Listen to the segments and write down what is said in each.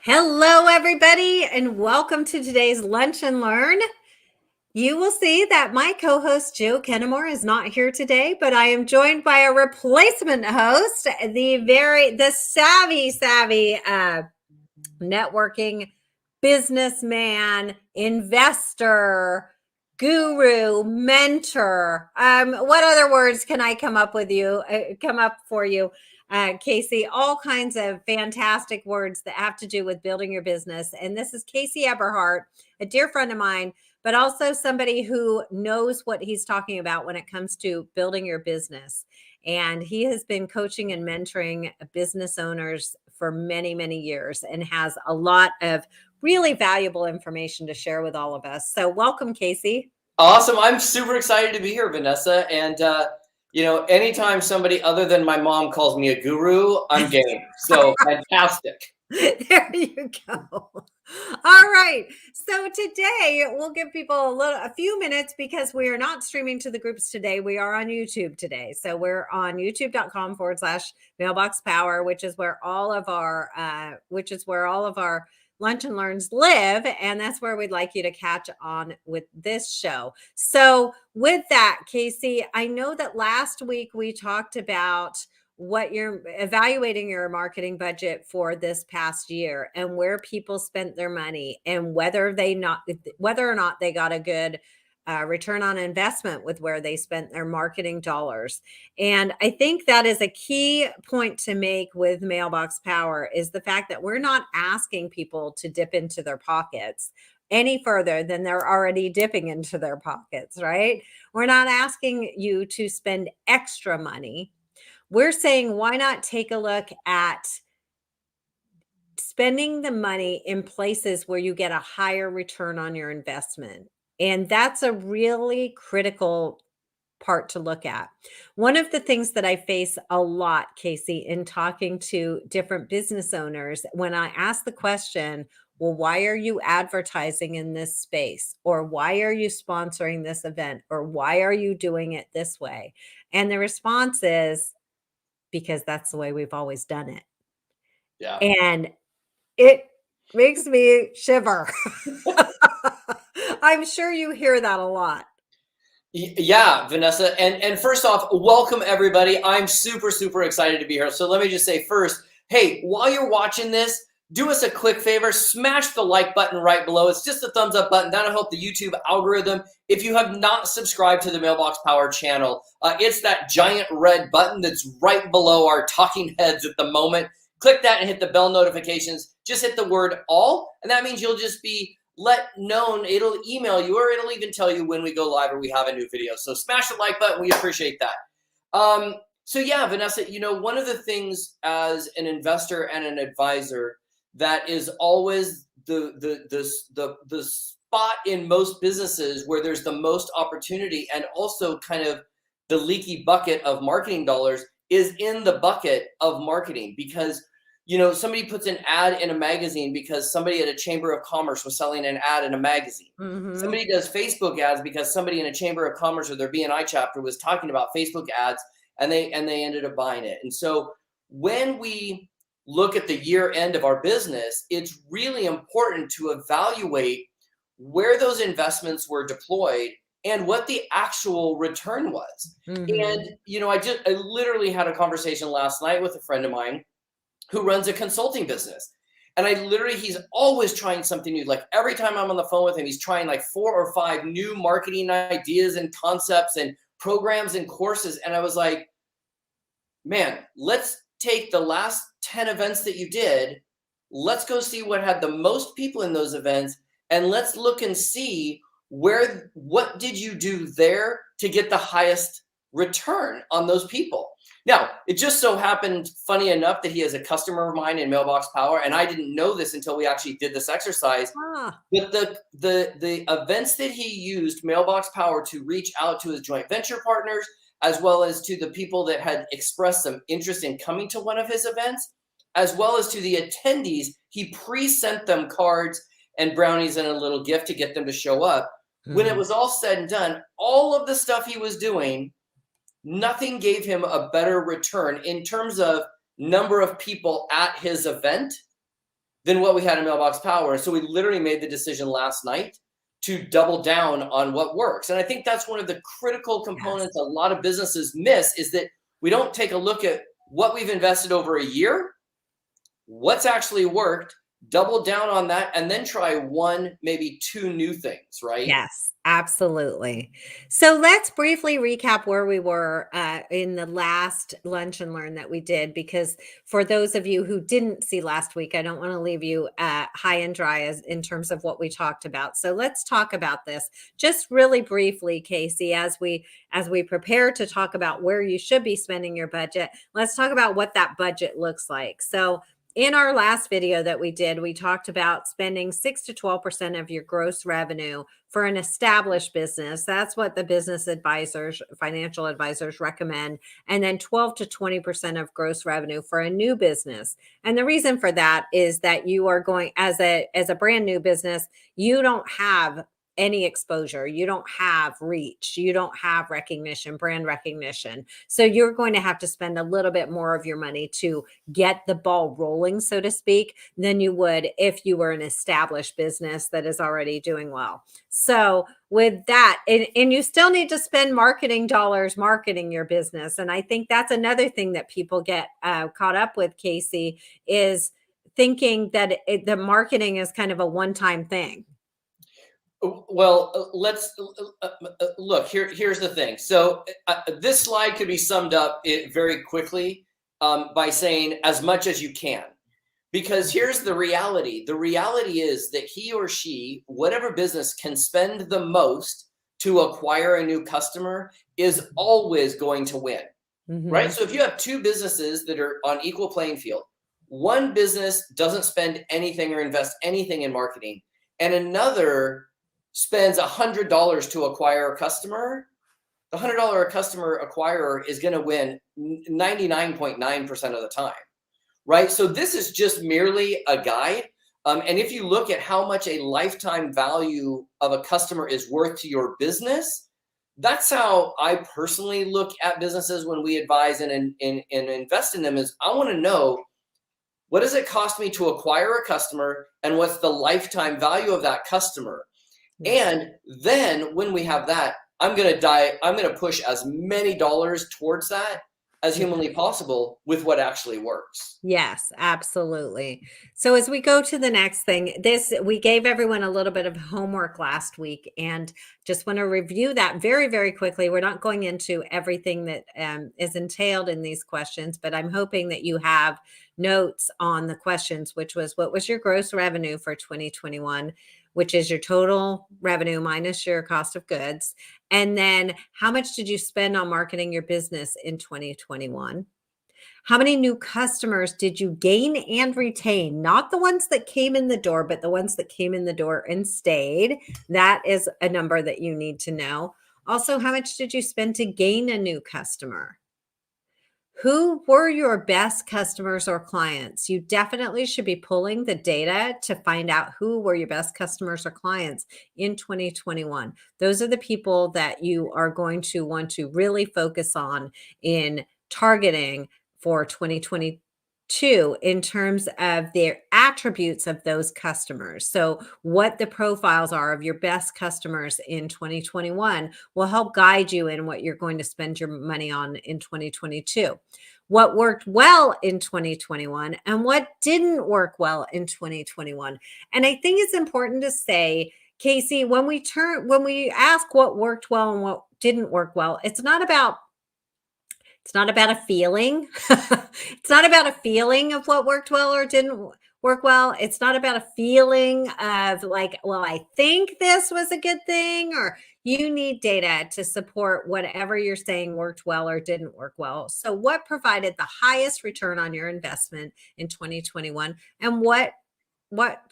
Hello, everybody, and welcome to today's Lunch and Learn. You will see that my co-host Joe Kennemore is not here today, but I am joined by a replacement host, the savvy networking businessman, investor, guru, mentor. What other words can I come up for you? Casey, all kinds of fantastic words that have to do with building your business. And this is Casey Eberhardt, a dear friend of mine, but also somebody who knows what he's talking about when it comes to building your business. And he has been coaching and mentoring business owners for many, many years and has a lot of really valuable information to share with all of us. So welcome, Casey. Awesome. I'm super excited to be here, Vanessa. And, anytime somebody other than my mom calls me a guru, I'm game. So fantastic. There you go. All right. So today we'll give people a few minutes because we are not streaming to the groups today. We are on YouTube today. So we're on youtube.com/mailbox power, which is where all of our lunch and learns live. And that's where we'd like you to catch on with this show. So with that, Casey, I know that last week we talked about what you're evaluating your marketing budget for this past year and where people spent their money and whether or not they got a good return on investment with where they spent their marketing dollars. And I think that is a key point to make with Mailbox Power is the fact that we're not asking people to dip into their pockets any further than they're already dipping into their pockets, right? We're not asking you to spend extra money. We're saying, why not take a look at spending the money in places where you get a higher return on your investment? And that's a really critical part to look at. One of the things that I face a lot, Casey, in talking to different business owners, when I ask the question, well, why are you advertising in this space? Or why are you sponsoring this event? Or why are you doing it this way? And the response is, because that's the way we've always done it. Yeah. And it makes me shiver. I'm sure you hear that a lot. Yeah, Vanessa. And first off, welcome everybody. I'm super, super excited to be here. So let me just say first, hey, while you're watching this, do us a quick favor, smash the like button right below. It's just a thumbs up button. That'll help the YouTube algorithm. If you have not subscribed to the Mailbox Power channel, it's that giant red button that's right below our talking heads at the moment. Click that and hit the bell notifications. Just hit the word all, and that means you'll just be let known. It'll email you or it'll even tell you when we go live or we have a new video. So smash the like button. We appreciate that. So yeah, Vanessa, one of the things as an investor and an advisor that is always the spot in most businesses where there's the most opportunity and also kind of the leaky bucket of marketing dollars is in the bucket of marketing. Because somebody puts an ad in a magazine because somebody at a chamber of commerce was selling an ad in a magazine. Mm-hmm. Somebody does Facebook ads because somebody in a chamber of commerce or their BNI chapter was talking about Facebook ads and they ended up buying it. And so when we look at the year end of our business, it's really important to evaluate where those investments were deployed and what the actual return was. Mm-hmm. And I literally had a conversation last night with a friend of mine who runs a consulting business. And he's always trying something new. Like every time I'm on the phone with him, he's trying like 4 or 5 new marketing ideas and concepts and programs and courses. And I was like, man, let's take the last 10 events that you did. Let's go see what had the most people in those events. And let's look and see what did you do there to get the highest return on those people. Now, it just so happened, funny enough, that he is a customer of mine in Mailbox Power, and I didn't know this until we actually did this exercise. But the events that he used Mailbox Power to reach out to his joint venture partners, as well as to the people that had expressed some interest in coming to one of his events, as well as to the attendees, he pre-sent them cards and brownies and a little gift to get them to show up. Mm-hmm. When it was all said and done, all of the stuff he was doing, nothing gave him a better return in terms of number of people at his event than what we had in Mailbox Power. And so we literally made the decision last night to double down on what works. And I think that's one of the critical components a lot of businesses miss, is that we don't take a look at what we've invested over a year, what's actually worked, double down on that, and then try one, maybe two new things, right? Yes, absolutely. So let's briefly recap where we were in the last Lunch and Learn that we did, because for those of you who didn't see last week, I don't want to leave you high and dry as in terms of what we talked about. So let's talk about this just really briefly, Casey, as we prepare to talk about where you should be spending your budget. Let's talk about what that budget looks like. So in our last video that we did, we talked about spending 6 to 12% of your gross revenue for an established business. That's what the business advisors, financial advisors recommend. And then 12 to 20% of gross revenue for a new business. And the reason for that is that you are going, as a brand new business, you don't have any exposure, you don't have reach, you don't have recognition, brand recognition. So you're going to have to spend a little bit more of your money to get the ball rolling, so to speak, than you would if you were an established business that is already doing well. So with that, and you still need to spend marketing dollars marketing your business. And I think that's another thing that people get caught up with, Casey, is thinking that the marketing is kind of a one-time thing. Well, let's look here. Here's the thing. So this slide could be summed up very quickly by saying as much as you can, because here's the reality. The reality is that he or she, whatever business can spend the most to acquire a new customer, is always going to win, right? So if you have two businesses that are on equal playing field, one business doesn't spend anything or invest anything in marketing, and another spends $100 to acquire a customer, the $100 customer acquirer is going to win 99.9% of the time, right? So this is just merely a guide. And if you look at how much a lifetime value of a customer is worth to your business, that's how I personally look at businesses when we advise and invest in them. Is I want to know, what does it cost me to acquire a customer, and what's the lifetime value of that customer? And then when we have that, I'm going to push as many dollars towards that as humanly possible with what actually works. Yes, absolutely. So as we go to the next thing, we gave everyone a little bit of homework last week, and just want to review that very, very quickly. We're not going into everything that is entailed in these questions, but I'm hoping that you have notes on the questions, which was, what was your gross revenue for 2021? Which is your total revenue minus your cost of goods. And then how much did you spend on marketing your business in 2021? How many new customers did you gain and retain? Not the ones that came in the door, but the ones that came in the door and stayed. That is a number that you need to know. Also, how much did you spend to gain a new customer? Who were your best customers or clients? You definitely should be pulling the data to find out who were your best customers or clients in 2021. Those are the people that you are going to want to really focus on in targeting for 2022 in terms of their attributes of those customers. So what the profiles are of your best customers in 2021 will help guide you in what you're going to spend your money on in 2022. What worked well in 2021 and what didn't work well in 2021. And I think it's important to say, Casey, when we ask what worked well and what didn't work well, it's not about a feeling. It's not about a feeling of what worked well or didn't work well. It's not about a feeling of like, well, I think this was a good thing, or you need data to support whatever you're saying worked well or didn't work well. So what provided the highest return on your investment in 2021, and what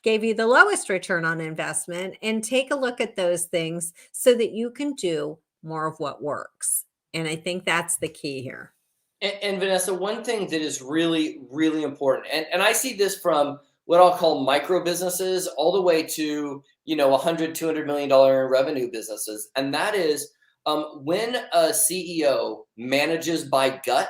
gave you the lowest return on investment? And take a look at those things so that you can do more of what works. And I think that's the key here. And Vanessa, one thing that is really, really important, and I see this from what I'll call micro businesses all the way to, $100, $200 million in revenue businesses. And that is when a CEO manages by gut,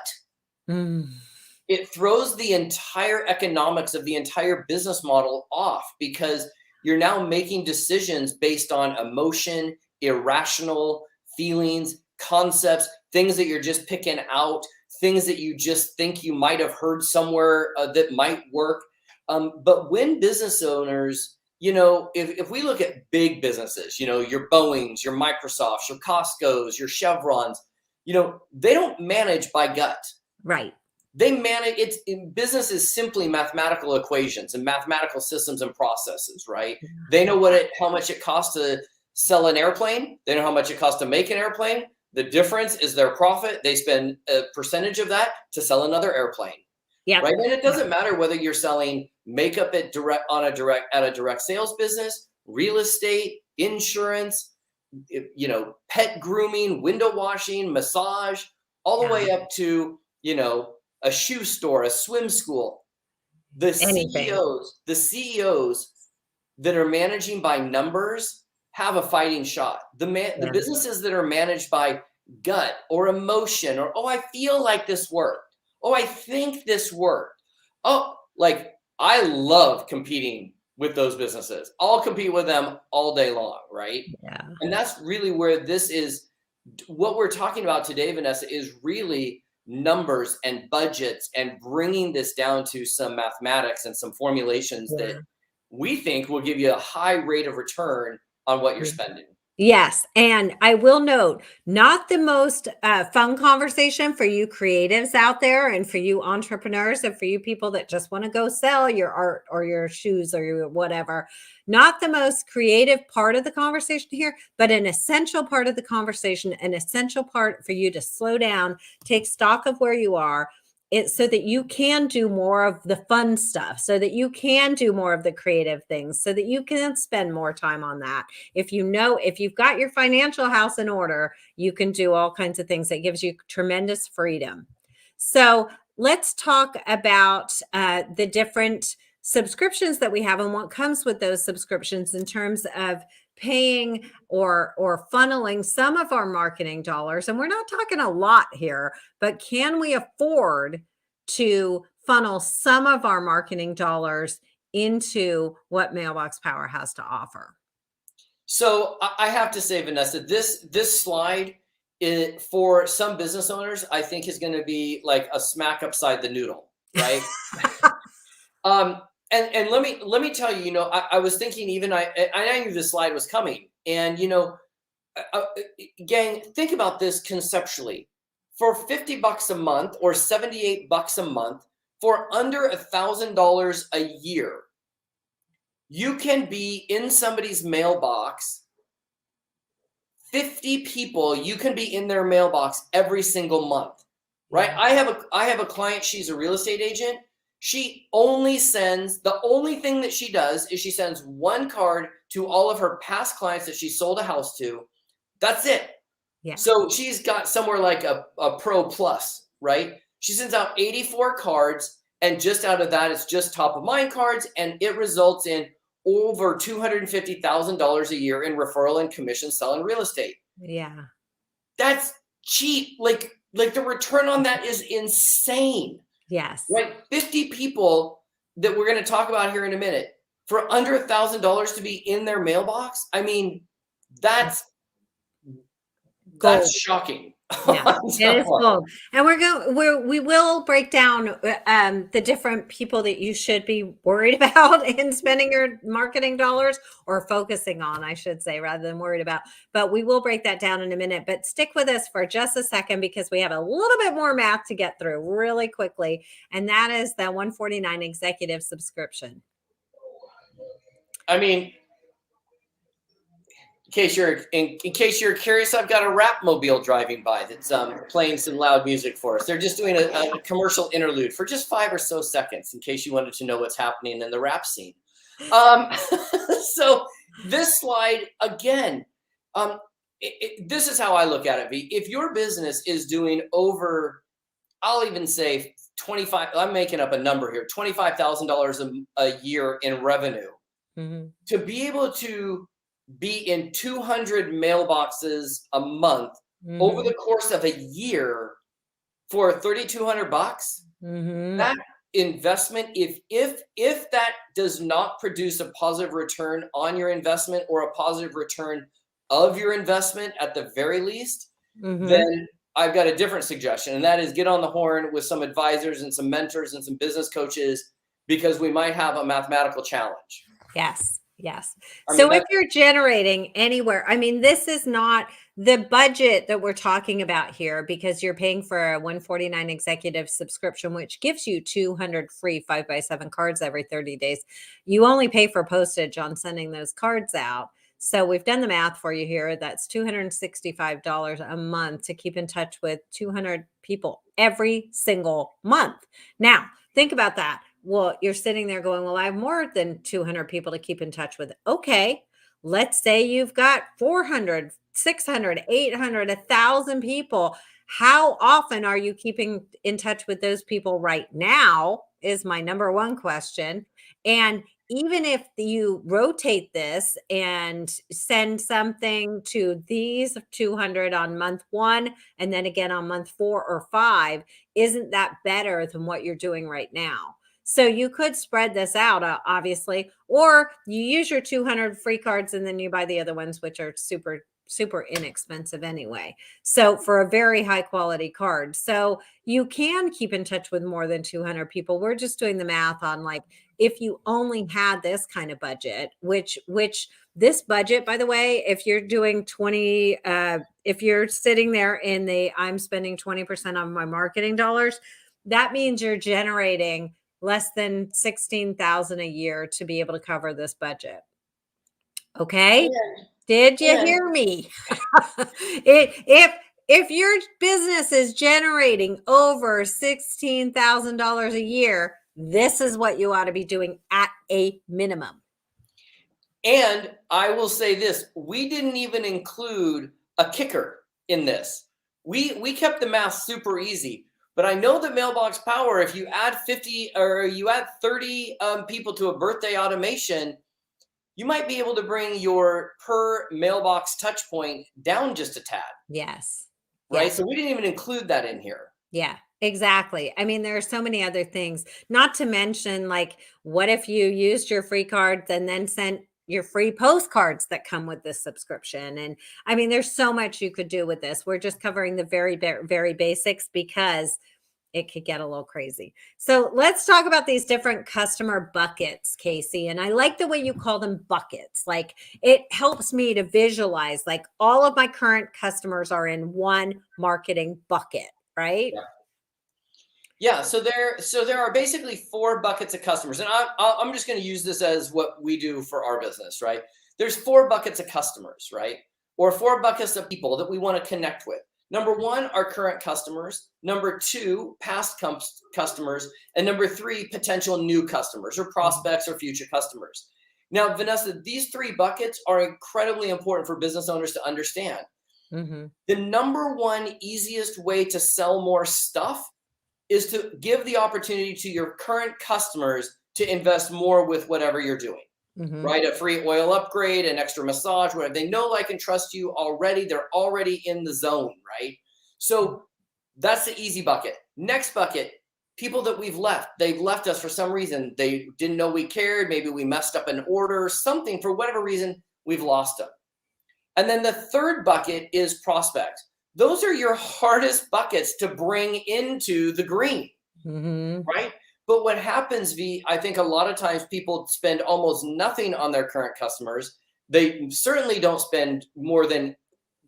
it throws the entire economics of the entire business model off, because you're now making decisions based on emotion, irrational feelings, concepts, things that you're just picking out, things that you just think you might have heard somewhere that might work. But when business owners, if we look at big businesses, your Boeings, your Microsofts, your Costco's, your Chevrons, they don't manage by gut. Right. They manage business is simply mathematical equations and mathematical systems and processes, right? They know how much it costs to sell an airplane. They know how much it costs to make an airplane. The difference is their profit. They spend a percentage of that to sell another airplane. Yeah. Right. And it doesn't matter whether you're selling makeup at a direct sales business, real estate, insurance, pet grooming, window washing, massage, all the way up to, a shoe store, a swim school. The CEOs that are managing by numbers have a fighting shot. The businesses that are managed by gut or emotion, or, oh, I feel like this worked. Oh, I think this worked. Oh, like, I love competing with those businesses. I'll compete with them all day long, right? Yeah. And that's really where this is. What we're talking about today, Vanessa, is really numbers and budgets and bringing this down to some mathematics and some formulations that we think will give you a high rate of return on what you're spending. Yes. And I will note, not the most fun conversation for you creatives out there, and for you entrepreneurs, and for you people that just want to go sell your art or your shoes or your whatever. Not the most creative part of the conversation here, but an essential part of the conversation, an essential part for you to slow down, take stock of where you are. It's so that you can do more of the fun stuff, so that you can do more of the creative things, so that you can spend more time on that. If you've got your financial house in order, you can do all kinds of things. That gives you tremendous freedom. So let's talk about the different subscriptions that we have and what comes with those subscriptions in terms of paying or funneling some of our marketing dollars. And we're not talking a lot here, but can we afford to funnel some of our marketing dollars into what Mailbox Power has to offer? So I have to say, Vanessa, this slide for some business owners, I think, is going to be like a smack upside the noodle, right? And let me tell you, I was thinking, even I knew this slide was coming, and gang, think about this conceptually. For $50 a month or $78 a month, for under $1,000 a year, you can be in somebody's mailbox. 50 people, you can be in their mailbox every single month, right? I have a client. She's a real estate agent. She only sends, the only thing that she does is she sends one card to all of her past clients that she sold a house to. That's it. Yeah. So she's got somewhere like a Pro Plus, right? She sends out 84 cards, and just out of that, it's just top of mind cards, and it results in over $250,000 a year in referral and commission selling real estate. Yeah. That's cheap. Like the return on that is insane. Yes. Right. 50 people that we're going to talk about here in a minute for under $1,000 to be in their mailbox. I mean, that's shocking. Yeah, it is gold. And we will break down the different people that you should be worried about in spending your marketing dollars, or focusing on, I should say, rather than worried about. But we will break that down in a minute. But stick with us for just a second, because we have a little bit more math to get through really quickly. And that is the $149 executive subscription. I mean, in case you're curious, I've got a rap mobile driving by that's playing some loud music for us. They're just doing a commercial interlude for just 5 or so seconds, in case you wanted to know what's happening in the rap scene. So this slide again, this is how I look at it. V. If your business is doing over, I'll even say 25. I'm making up a number here, $25,000 a year in revenue, to be able to be in 200 mailboxes a month over the course of a year for $3,200, Mm-hmm. That investment, if that does not produce a positive return on your investment or a positive return of your investment at the very least, Mm-hmm. then I've got a different suggestion, and that is get on the horn with some advisors and some mentors and some business coaches, because we might have a mathematical challenge. Yes. Yes. I mean, So if you're generating anywhere, I mean, this is not the budget that we're talking about here, because you're paying for a 149 executive subscription, which gives you 200 free 5x7 cards every 30 days. You only pay for postage on sending those cards out. So we've done the math for you here. That's $265 a month to keep in touch with 200 people every single month. Now, think about that. Well, you're sitting there going, well, I have more than 200 people to keep in touch with. Okay. Let's say you've got 400, 600, 800, 1,000 people. How often are you keeping in touch with those people right now? Is my number one question. And even if you rotate this and send something to these 200 on month 1 and then again on month 4 or 5, isn't that better than what you're doing right now? So you could spread this out, obviously, or you use your 200 free cards and then you buy the other ones, which are super inexpensive anyway. So for a very high quality card. So you can keep in touch with more than 200 people. We're just doing the math on, like, if you only had this kind of budget, which this budget, by the way, if you're doing 20, if you're sitting there in the, I'm spending 20% of my marketing dollars, that means you're generating less than 16,000 a year to be able to cover this budget. Okay. Did you hear me? If your business is generating over $16,000 a year, this is what you ought to be doing at a minimum. And I will say this, we didn't even include a kicker in this. We kept the math super easy, but I know that Mailbox Power, if you add 50 or you add 30 people to a birthday automation, you might be able to bring your per mailbox touch point down just a tad. Yes. Right. Yes. So we didn't even include that in here. Yeah, exactly. I mean, there are so many other things, not to mention, like, what if you used your free cards and then sent your free postcards that come with this subscription? And I mean, there's so much you could do with this. We're just covering the very basics because it could get a little crazy. So let's talk about these different customer buckets, Casey. And I like the way you call them buckets. Like, it helps me to visualize, like, all of my current customers are in one marketing bucket, right? Yeah. So there are basically 4 buckets of customers, and I'm just going to use this as what we do for our business, right? There's 4 buckets of customers, right? Or 4 buckets of people that we want to connect with. Number 1, our current customers. Number 2, past customers. And number 3, potential new customers or prospects or future customers. Now, Vanessa, these 3 buckets are incredibly important for business owners to understand. Mm-hmm. The number 1 easiest way to sell more stuff is to give the opportunity to your current customers to invest more with whatever you're doing. Mm-hmm. Right? A free oil upgrade, an extra massage, whatever. They know, like, and trust you already. They're already in the zone, right? So that's the easy bucket. Next bucket, people that we've left. They've left us for some reason. They didn't know we cared. Maybe we messed up an order, something, for whatever reason, we've lost them. And then the third bucket is prospects. Those are your hardest buckets to bring into the green, right? But what happens, I think a lot of times people spend almost nothing on their current customers. They certainly don't spend more than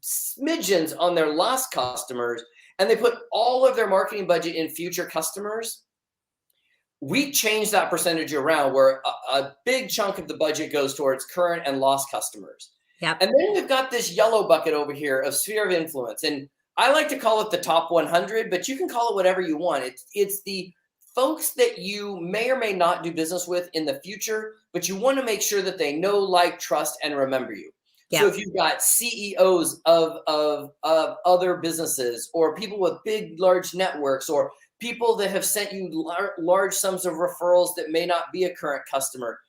smidgens on their last customers, and they put all of their marketing budget in future customers. We change that percentage around, where a big chunk of the budget goes towards current and lost customers. Yep. And then we've got this yellow bucket over here of sphere of influence. And I like to call it the top 100, but you can call it whatever you want. It's the folks that you may or may not do business with in the future, but you want to make sure that they know, like, trust, and remember you. Yeah. So if you've got CEOs of other businesses, or people with big, large networks, or people that have sent you large sums of referrals that may not be a current customer,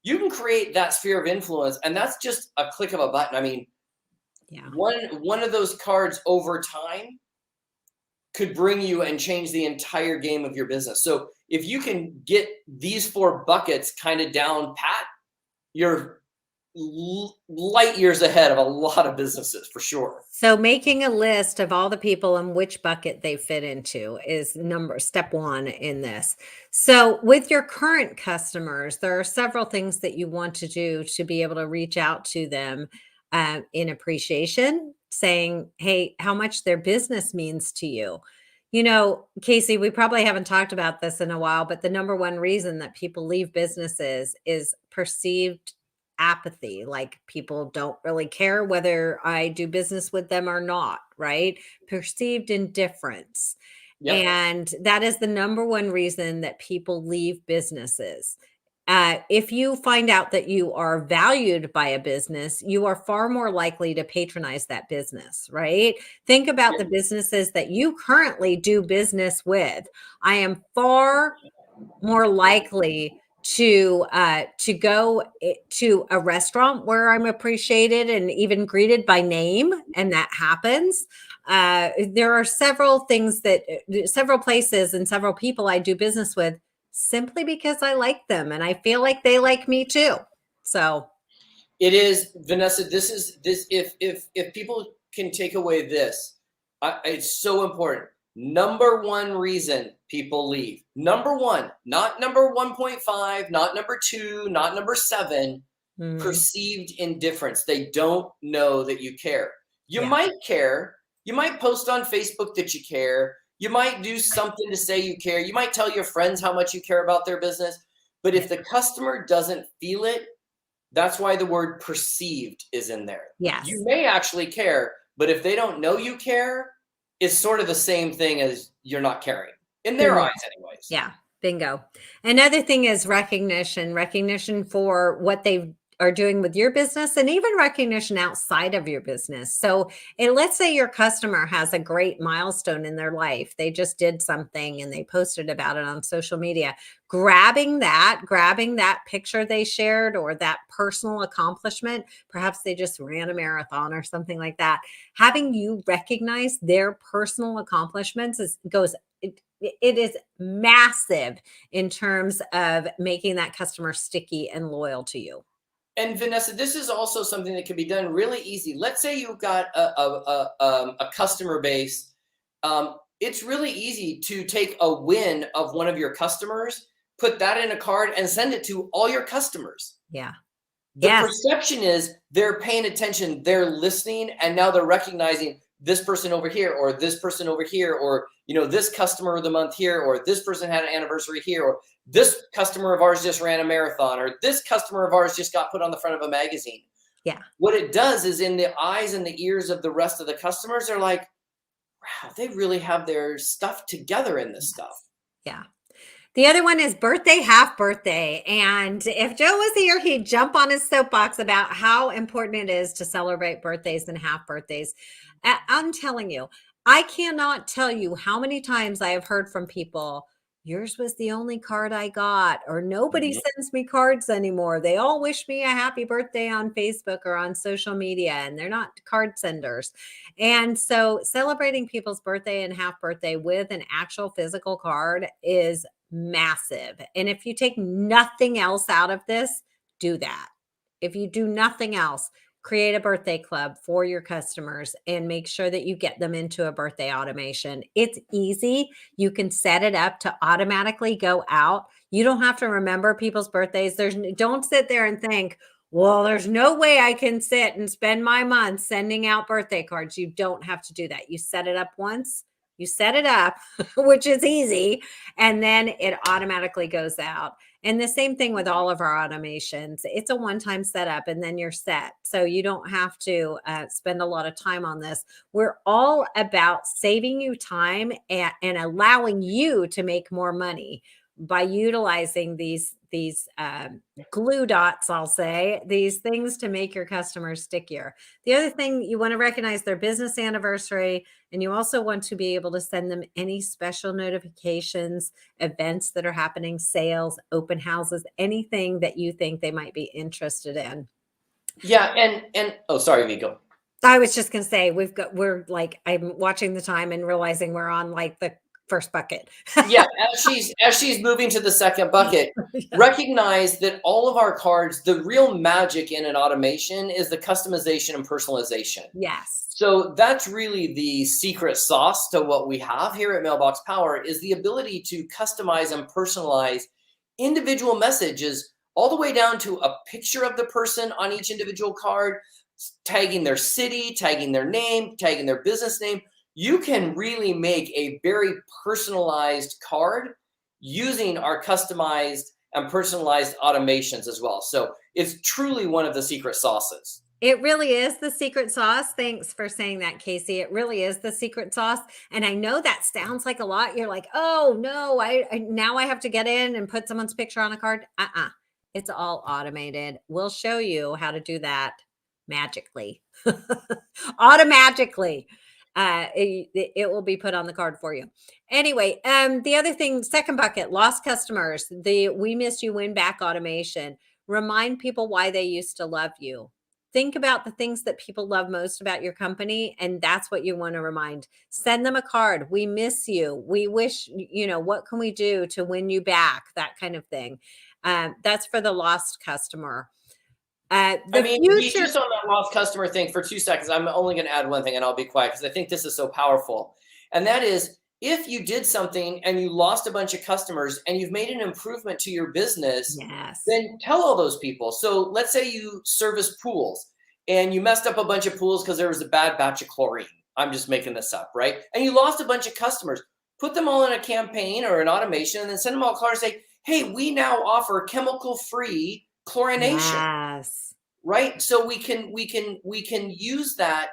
you can create that sphere of influence, and that's just a click of a button. I mean, one of those cards over time could bring you and change the entire game of your business. So if you can get these 4 buckets kind of down pat, you're light years ahead of a lot of businesses for sure. So making a list of all the people and which bucket they fit into is step 1 in this. So with your current customers, there are several things that you want to do to be able to reach out to them in appreciation, saying, hey, how much their business means to you. You know, Casey, we probably haven't talked about this in a while, but the number one reason that people leave businesses is perceived apathy, like people don't really care whether I do business with them or not, right? Perceived indifference. Yep. And that is the number one reason that people leave businesses. If you find out that you are valued by a business, you are far more likely to patronize that business, right? Think about the businesses that you currently do business with. I am far more likely to go to a restaurant where I'm appreciated and even greeted by name, and that happens. There are several things several places and several people I do business with simply because I like them and I feel like they like me too. So It is, Vanessa. This is this. If people can take away this, it's so important. Number one reason people leave. Number one, not number 1.5, not number 2, not number 7. Perceived indifference. They don't know that you care. You might care. You might post on Facebook that you care. You might do something to say you care. You might tell your friends how much you care about their business. But if the customer doesn't feel it, that's why the word perceived is in there. yes. You may actually care, but if they don't know you care, it's sort of the same thing as you're not caring in their eyes anyways. Yeah, bingo. Another thing is recognition for what they are doing with your business and even recognition outside of your business. So, let's say your customer has a great milestone in their life. They just did something and they posted about it on social media. Grabbing that picture they shared or that personal accomplishment, perhaps they just ran a marathon or something like that. Having you recognize their personal accomplishments it is massive in terms of making that customer sticky and loyal to you. And Vanessa, this is also something that can be done really easy. Let's say you've got a customer base. It's really easy to take a win of one of your customers, put that in a card, and send it to all your customers. Yeah. The Yes. perception is they're paying attention, they're listening, and now they're recognizing this person over here, or this person over here, or this customer of the month here, or this person had an anniversary here, or this customer of ours just ran a marathon, or this customer of ours just got put on the front of a magazine. Yeah. What it does is in the eyes and the ears of the rest of the customers, they're like, wow, they really have their stuff together in this stuff. Yeah. The other one is birthday, half birthday. And if Joe was here, he'd jump on his soapbox about how important it is to celebrate birthdays and half birthdays. I'm telling you, I cannot tell you how many times I have heard from people, yours was the only card I got, or nobody sends me cards anymore. They all wish me a happy birthday on Facebook or on social media, and they're not card senders. And so celebrating people's birthday and half birthday with an actual physical card is massive. And if you take nothing else out of this, do that. If you do nothing else, create a birthday club for your customers and make sure that you get them into a birthday automation. It's easy. You can set it up to automatically go out. You don't have to remember people's birthdays. Don't sit there and think, well, there's no way I can sit and spend my month sending out birthday cards. You don't have to do that. You set it up once. You set it up, which is easy, and then it automatically goes out. And the same thing with all of our automations. It's a one-time setup and then you're set. So you don't have to spend a lot of time on this. We're all about saving you time and allowing you to make more money by utilizing these glue dots, I'll say, these things to make your customers stickier. The other thing, you want to recognize their business anniversary, and you also want to be able to send them any special notifications, events that are happening, sales, open houses, anything that you think they might be interested in. Yeah, and oh, sorry, Vico. I was just gonna say we're like I'm watching the time and realizing we're on like the first bucket. Yeah, as she's moving to the second bucket, Yeah. recognize that all of our cards, the real magic in an automation is the customization and personalization. Yes. So that's really the secret sauce to what we have here at Mailbox Power is the ability to customize and personalize individual messages all the way down to a picture of the person on each individual card, tagging their city, tagging their name, tagging their business name. You can really make a very personalized card using our customized and personalized automations as well. So it's truly one of the secret sauces. It really is the secret sauce. Thanks for saying that, Casey. It really is the secret sauce. And I know that sounds like a lot. You're like, oh no, I now I have to get in and put someone's picture on a card. It's all automated. We'll show you how to do that magically, automatically. It will be put on the card for you. Anyway, the other thing, second bucket, lost customers, the we miss you win back automation. Remind people why they used to love you. Think about the things that people love most about your company, and that's what you want to remind. Send them a card. We miss you. We wish, what can we do to win you back? That kind of thing. That's for the lost customer. I The mean, future. just on that lost customer thing for 2 seconds, I'm only going to add one thing and I'll be quiet because I think this is so powerful. And that is if you did something and you lost a bunch of customers and you've made an improvement to your business, Yes. then tell all those people. So let's say you service pools and you messed up a bunch of pools because there was a bad batch of chlorine. I'm just making this up, right? And you lost a bunch of customers. Put them all in a campaign or an automation and then send them all a card and say, hey, we now offer chemical-free chlorination. Yes. Right? So we can use that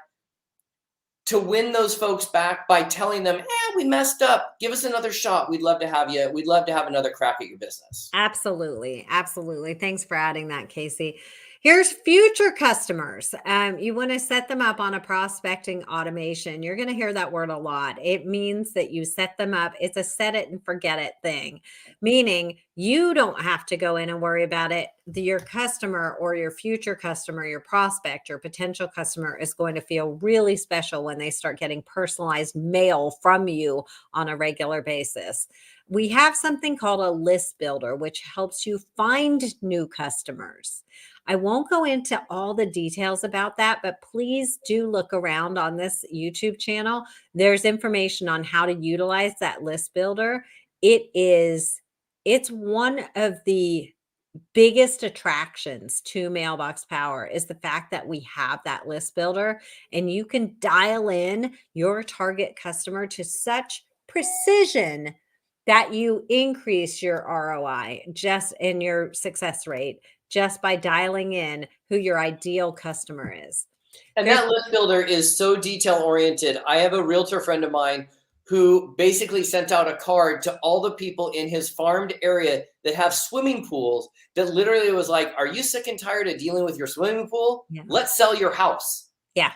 to win those folks back by telling them, we messed up. Give us another shot. We'd love to have you. We'd love to have another crack at your business. Absolutely. Absolutely. Thanks for adding that, Casey. Here's future customers. You want to set them up on a prospecting automation. You're going to hear that word a lot. It means that you set them up. It's a set it and forget it thing, meaning you don't have to go in and worry about it. Your customer or your future customer, your prospect, your potential customer is going to feel really special when they start getting personalized mail from you on a regular basis. We have something called a list builder, which helps you find new customers. I won't go into all the details about that, but please do look around on this YouTube channel. There's information on how to utilize that list builder. It's one of the biggest attractions to Mailbox Power is the fact that we have that list builder and you can dial in your target customer to such precision that you increase your ROI just in your success rate just by dialing in who your ideal customer is. And There's that list builder is so detail oriented. I have a realtor friend of mine who basically sent out a card to all the people in his farmed area that have swimming pools that literally was like, are you sick and tired of dealing with your swimming pool? Yeah. Let's sell your house. Yeah.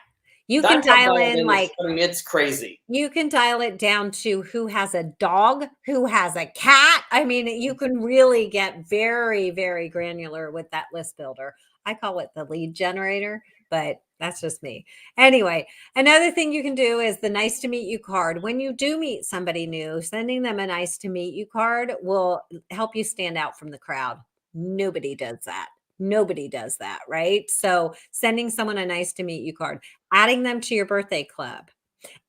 You That can dial combined in like it's crazy. you can dial it down to who has a dog, who has a cat. I mean, you can really get very, very granular with that list builder. I call it the lead generator, but that's just me. Anyway, another thing you can do is the nice to meet you card. When you do meet somebody new, sending them a nice to meet you card will help you stand out from the crowd. Nobody does that. Nobody does that, right? So sending someone a nice to meet you card, adding them to your birthday club.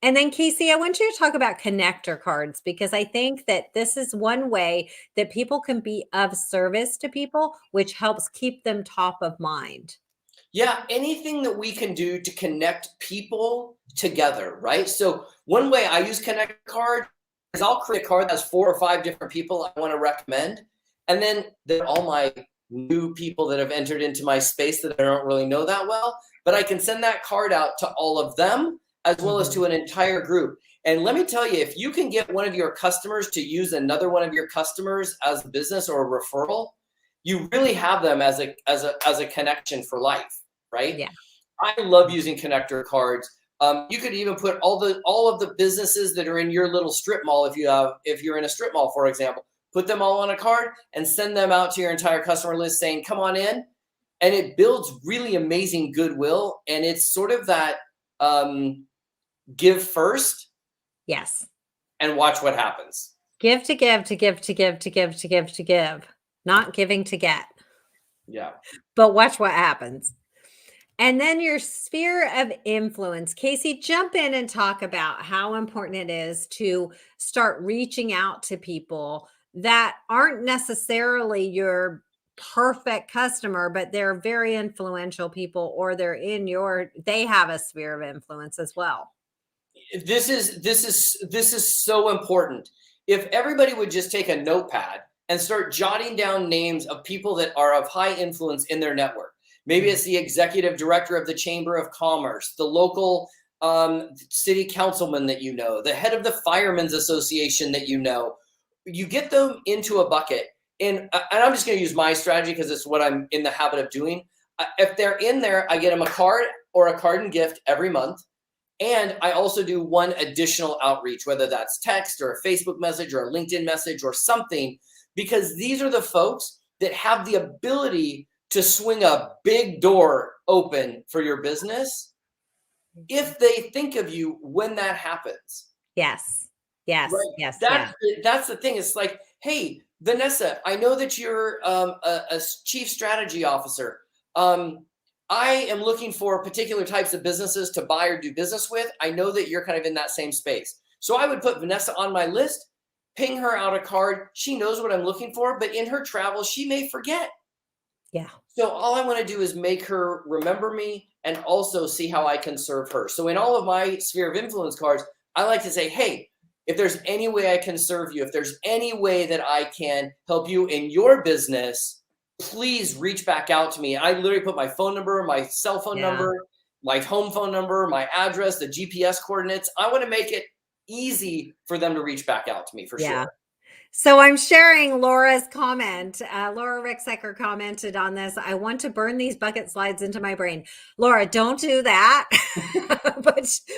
And then, Casey, I want you to talk about connector cards because I think that this is one way that people can be of service to people, which helps keep them top of mind. Yeah, anything that we can do to connect people together, right? So one way I use Connect Card is I'll create a card that has 4 or 5 different people I want to recommend. And then they're all my new people that have entered into my space that I don't really know that well. But I can send that card out to all of them as well as to an entire group. And let me tell you, if you can get one of your customers to use another one of your customers as a business or a referral, you really have them as a connection for life, right? Yeah. I love using connector cards. You could even put all of the businesses that are in your little strip mall, if you're in a strip mall, for example, put them all on a card and send them out to your entire customer list saying, come on in. And it builds really amazing goodwill. And it's sort of that give first Yes. and watch what happens. Give to give to give to give to give to give to give, not giving to get. Yeah. But watch what happens. And then your sphere of influence. Casey, jump in and talk about how important it is to start reaching out to people that aren't necessarily your perfect customer, but they're very influential people, or they have a sphere of influence as well. This is so important. If everybody would just take a notepad and start jotting down names of people that are of high influence in their network. Maybe it's the executive director of the Chamber of Commerce, the local city councilman that you know, the head of the Firemen's Association that you know. You get them into a bucket. And I'm just going to use my strategy because it's what I'm in the habit of doing. If they're in there, I get them a card or a card and gift every month. And I also do one additional outreach, whether that's text or a Facebook message or a LinkedIn message or something, because these are the folks that have the ability to swing a big door open for your business if they think of you when that happens. Yes. Yes. Right? Yes. That's the thing. It's like, hey, Vanessa, I know that you're a chief strategy officer. I am looking for particular types of businesses to buy or do business with. I know that you're kind of in that same space. So I would put Vanessa on my list, ping her out a card. She knows what I'm looking for, but in her travels, she may forget. Yeah. So all I want to do is make her remember me and also see how I can serve her. So in all of my sphere of influence cards, I like to say, hey, if there's any way I can serve you, if there's any way that I can help you in your business, please reach back out to me. I literally put my phone number, my cell phone number, my home phone number, my address, the GPS coordinates. I want to make it easy for them to reach back out to me for sure. So I'm sharing Laura's comment. Laura Ricksecker commented on this. I want to burn these bucket slides into my brain. Laura, don't do that.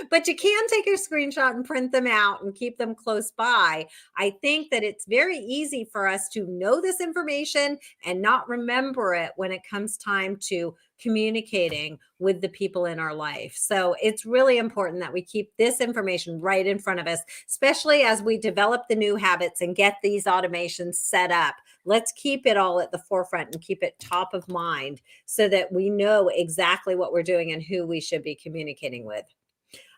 but you can take a screenshot and print them out and keep them close by. I think that it's very easy for us to know this information and not remember it when it comes time to communicating with the people in our life. So it's really important that we keep this information right in front of us, especially as we develop the new habits and get these automations set up. Let's keep it all at the forefront and keep it top of mind so that we know exactly what we're doing and who we should be communicating with.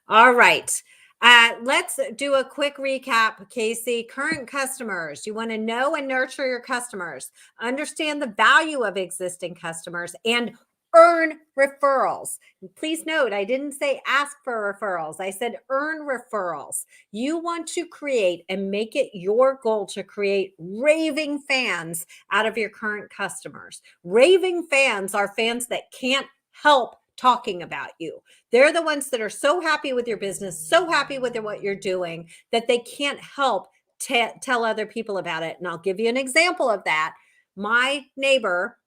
All right. Let's do a quick recap, Casey. Current customers. You want to know and nurture your customers, understand the value of existing customers, and earn referrals. Please note, I didn't say ask for referrals. I said earn referrals. You want to create and make it your goal to create raving fans out of your current customers. Raving fans are fans that can't help talking about you. They're the ones that are so happy with your business, so happy with what you're doing that they can't help tell other people about it. And I'll give you an example of that. My neighbor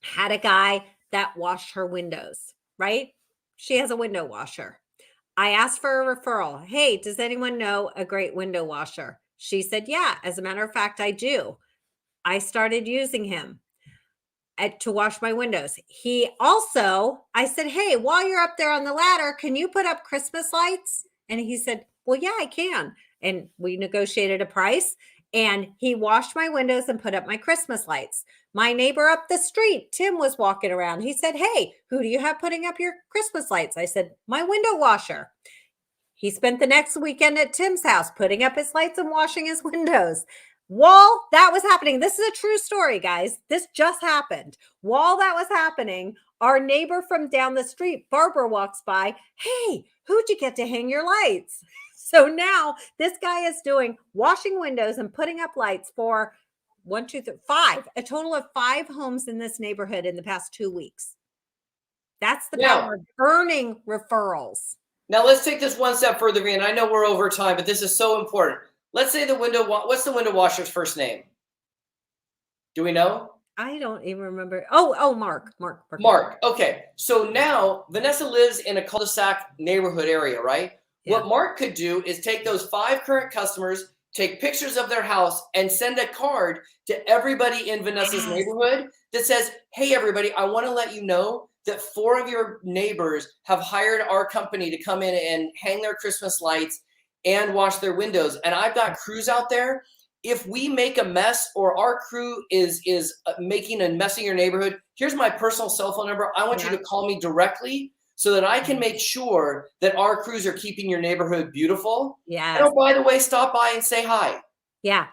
had a guy that washed her windows, right? She has a window washer. I asked for a referral. Hey, does anyone know a great window washer? She said, yeah, as a matter of fact, I do. I started using him to wash my windows. He also, I said, hey, while you're up there on the ladder, can you put up Christmas lights? And he said, well, yeah, I can. And we negotiated a price and he washed my windows and put up my Christmas lights. My neighbor up the street, Tim, was walking around. He said, hey, who do you have putting up your Christmas lights? I said, my window washer. He spent the next weekend at Tim's house putting up his lights and washing his windows. While that was happening, this is a true story, guys. This just happened. While that was happening, our neighbor from down the street, Barbara, walks by. Hey, who'd you get to hang your lights? So now this guy is doing washing windows and putting up lights for 1, 2, 3, 5, a total of 5 homes in this neighborhood in the past 2 weeks. That's the power of earning referrals. Now let's take this one step further, and I know we're over time, but this is so important. Let's say what's the window washer's first name? Do we know? I don't even remember. Oh, Mark. Mark. Okay. So now Vanessa lives in a cul-de-sac neighborhood area, right? Yeah. What Mark could do is take those 5 current customers, take pictures of their house, and send a card to everybody in Vanessa's neighborhood that says, hey, everybody, I want to let you know that 4 of your neighbors have hired our company to come in and hang their Christmas lights and wash their windows. And I've got crews out there. If we make a mess or our crew is making a mess in your neighborhood, here's my personal cell phone number. I want you to call me directly so that I can make sure that our crews are keeping your neighborhood beautiful. Yeah. And oh, by the way, stop by and say hi. Yeah.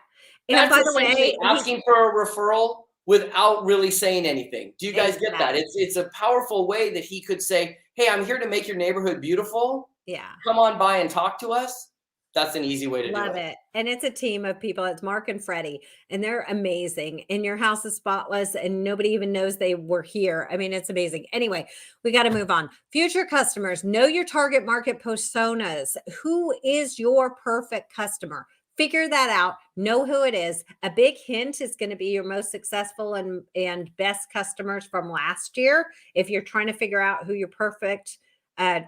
And And that's by the way, asking for a referral without really saying anything. Do you guys get that? It's a powerful way that he could say, hey, I'm here to make your neighborhood beautiful. Yeah. Come on by and talk to us. That's an easy way to do it. Love it. And it's a team of people. It's Mark and Freddie, and they're amazing. And your house is spotless and nobody even knows they were here. I mean, it's amazing. Anyway, we got to move on. Future customers, know your target market personas. Who is your perfect customer? Figure that out. Know who it is. A big hint is going to be your most successful and best customers from last year. If you're trying to figure out who your perfect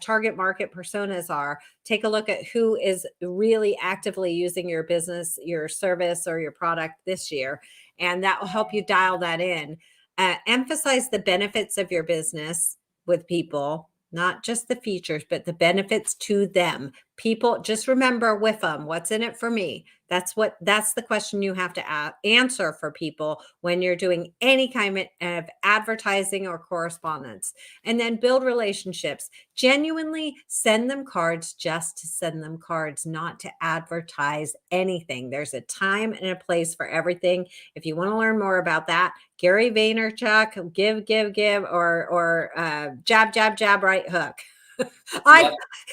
target market personas are, take a look at who is really actively using your business, your service, or your product this year. And that will help you dial that in. Emphasize the benefits of your business with people, not just the features, but the benefits to them. People, just remember with them, what's in it for me? That's the question you have to answer for people when you're doing any kind of advertising or correspondence. And then build relationships. Genuinely send them cards just to send them cards, not to advertise anything. There's a time and a place for everything. If you want to learn more about that, Gary Vaynerchuk, give, or jab, jab, jab, right hook.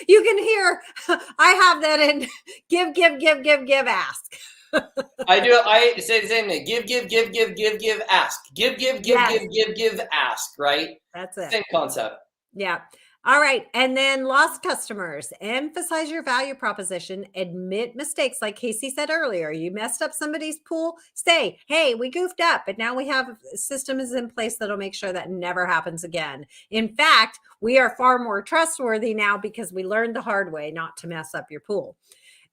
You can hear, I have that in give, ask. I do. I say the same thing. Give, ask. Give, ask. Right? That's it. Same concept. Yeah. All right. And then lost customers. Emphasize your value proposition. Admit mistakes. Like Casey said earlier, you messed up somebody's pool. Say, hey, we goofed up, but now we have systems in place that'll make sure that never happens again. In fact, we are far more trustworthy now because we learned the hard way not to mess up your pool.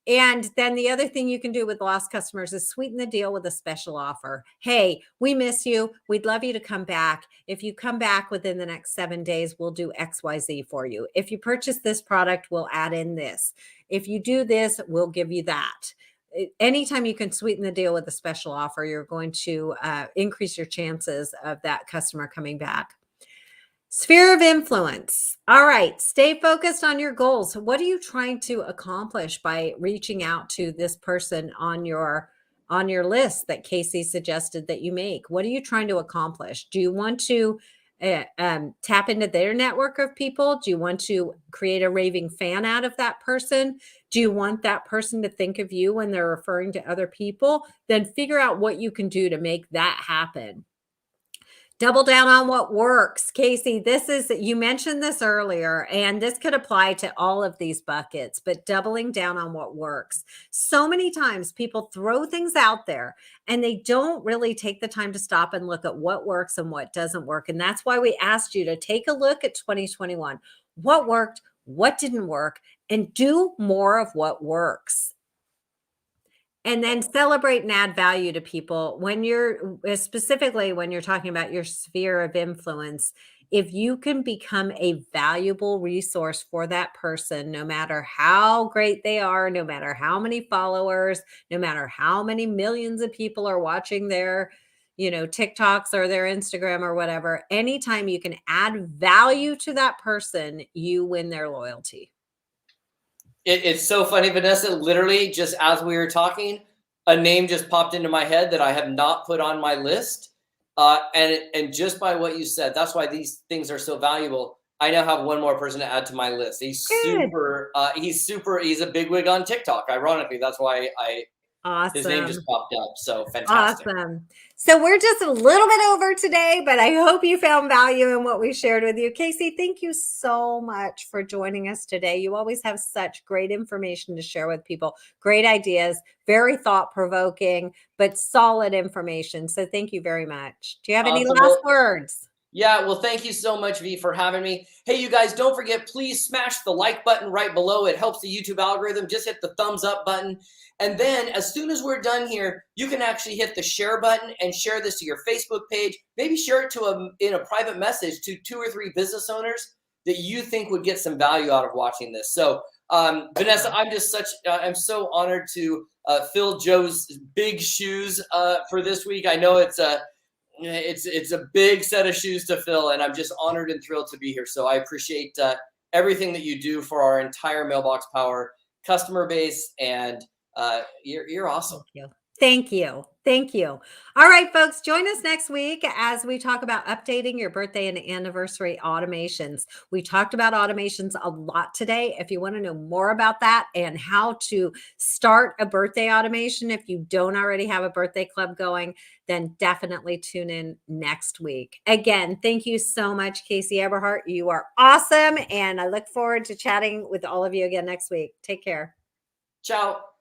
And then the other thing you can do with lost customers is sweeten the deal with a special offer. Hey, we miss you. We'd love you to come back. If you come back within the next 7 days, we'll do XYZ for you. If you purchase this product, we'll add in this. If you do this, we'll give you that. Anytime you can sweeten the deal with a special offer, you're going to increase your chances of that customer coming back. Sphere of influence. All right. Stay focused on your goals. What are you trying to accomplish by reaching out to this person on your list that Casey suggested that you make? What are you trying to accomplish? Do you want to tap into their network of people? Do you want to create a raving fan out of that person? Do you want that person to think of you when they're referring to other people? Then figure out what you can do to make that happen. Double down on what works. Casey, you mentioned this earlier, and this could apply to all of these buckets, but doubling down on what works. So many times people throw things out there and they don't really take the time to stop and look at what works and what doesn't work. And that's why we asked you to take a look at 2021. What worked, what didn't work, and do more of what works. And then celebrate and add value to people specifically when you're talking about your sphere of influence. If you can become a valuable resource for that person, no matter how great they are, no matter how many followers, no matter how many millions of people are watching their, TikToks or their Instagram or whatever, anytime you can add value to that person, you win their loyalty. It's so funny, Vanessa. Literally, just as we were talking, a name just popped into my head that I have not put on my list. And just by what you said, that's why these things are so valuable. I now have one more person to add to my list. He's a bigwig on TikTok. Ironically, that's why Awesome. His name just popped up. So fantastic. Awesome. So we're just a little bit over today, but I hope you found value in what we shared with you. Casey, thank you so much for joining us today. You always have such great information to share with people, great ideas, very thought-provoking, but solid information. So thank you very much. Do you have any last words? Yeah, well, thank you so much, V, for having me. Hey, you guys, don't forget, please smash the like button right below. It helps the YouTube algorithm. Just hit the thumbs up button. And then as soon as we're done here, you can actually hit the share button and share this to your Facebook page. Maybe share it to in a private message to 2 or 3 business owners that you think would get some value out of watching this. So, Vanessa, I'm so honored to fill Joe's big shoes for this week. I know it's a big set of shoes to fill, and I'm just honored and thrilled to be here. So I appreciate everything that you do for our entire Mailbox Power customer base, and you're awesome. Thank you. Thank you. Thank you. All right, folks, join us next week as we talk about updating your birthday and anniversary automations. We talked about automations a lot today. If you want to know more about that and how to start a birthday automation, if you don't already have a birthday club going, then definitely tune in next week. Again, thank you so much, Casey Eberhardt. You are awesome. And I look forward to chatting with all of you again next week. Take care. Ciao.